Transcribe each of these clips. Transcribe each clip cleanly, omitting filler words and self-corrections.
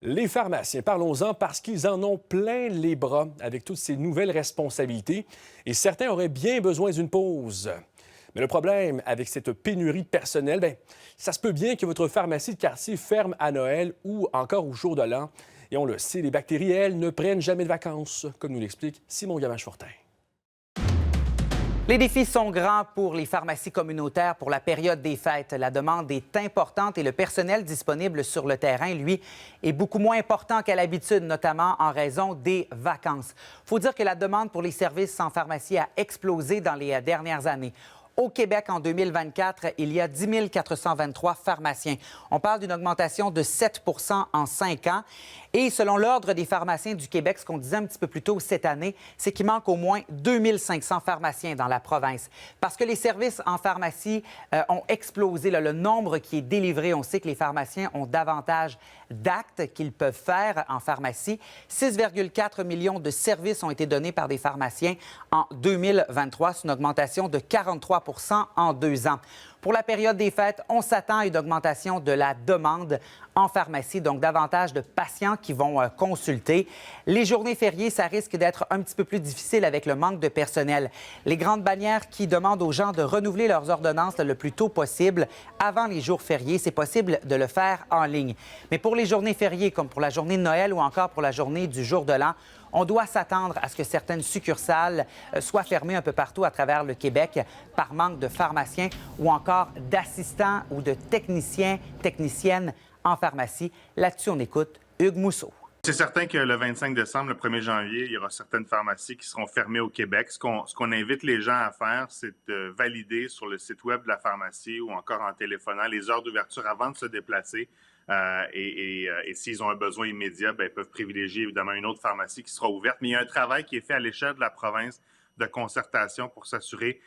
Les pharmaciens, parlons-en parce qu'ils en ont plein les bras avec toutes ces nouvelles responsabilités et certains auraient bien besoin d'une pause. Mais le problème avec cette pénurie de personnel, ça se peut bien que votre pharmacie de quartier ferme à Noël ou encore au jour de l'an. Et on le sait, les bactéries, elles, ne prennent jamais de vacances, comme nous l'explique Simon Gamache-Fortin. Les défis sont grands pour les pharmacies communautaires pour la période des fêtes. La demande est importante et le personnel disponible sur le terrain, lui, est beaucoup moins important qu'à l'habitude, notamment en raison des vacances. Il faut dire que la demande pour les services en pharmacie a explosé dans les dernières années. Au Québec, en 2024, il y a 10 423 pharmaciens. On parle d'une augmentation de 7 en 5 ans. Et selon l'Ordre des pharmaciens du Québec, ce qu'on disait un petit peu plus tôt cette année, c'est qu'il manque au moins 2 500 pharmaciens dans la province. Parce que les services en pharmacie ont explosé. Le nombre qui est délivré, on sait que les pharmaciens ont davantage d'actes qu'ils peuvent faire en pharmacie. 6,4 millions de services ont été donnés par des pharmaciens en 2023. C'est une augmentation de 43 en 2 ans. Pour la période des fêtes, on s'attend à une augmentation de la demande en pharmacie, donc davantage de patients qui vont consulter. Les journées fériées, ça risque d'être un petit peu plus difficile avec le manque de personnel. Les grandes bannières qui demandent aux gens de renouveler leurs ordonnances le plus tôt possible avant les jours fériés, c'est possible de le faire en ligne. Mais pour les journées fériées, comme pour la journée de Noël ou encore pour la journée du jour de l'an, on doit s'attendre à ce que certaines succursales soient fermées un peu partout à travers le Québec par manque de pharmaciens ou encore d'assistants ou de techniciennes en pharmacie. Là-dessus, on écoute Hugues Mousseau. C'est certain que le 25 décembre, le 1er janvier, il y aura certaines pharmacies qui seront fermées au Québec. Ce qu'on invite les gens à faire, c'est de valider sur le site web de la pharmacie ou encore en téléphonant les heures d'ouverture avant de se déplacer. Et s'ils ont un besoin immédiat, ils peuvent privilégier évidemment une autre pharmacie qui sera ouverte. Mais il y a un travail qui est fait à l'échelle de la province de concertation pour s'assurer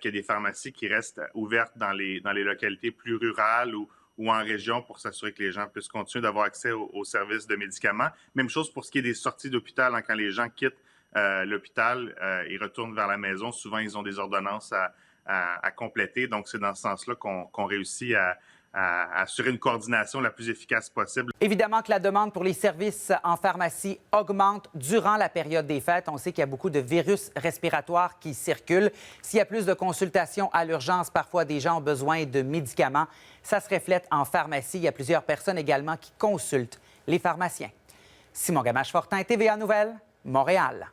qu'il y a des pharmacies qui restent ouvertes dans les localités plus rurales ou en région pour s'assurer que les gens puissent continuer d'avoir accès aux services de médicaments. Même chose pour ce qui est des sorties d'hôpital. Quand les gens quittent l'hôpital, ils retournent vers la maison. Souvent, ils ont des ordonnances à compléter. Donc, c'est dans ce sens-là qu'on réussit à assurer une coordination la plus efficace possible. Évidemment que la demande pour les services en pharmacie augmente durant la période des fêtes. On sait qu'il y a beaucoup de virus respiratoires qui circulent. S'il y a plus de consultations à l'urgence, parfois des gens ont besoin de médicaments. Ça se reflète en pharmacie. Il y a plusieurs personnes également qui consultent les pharmaciens. Simon Gamache-Fortin, TVA Nouvelles, Montréal.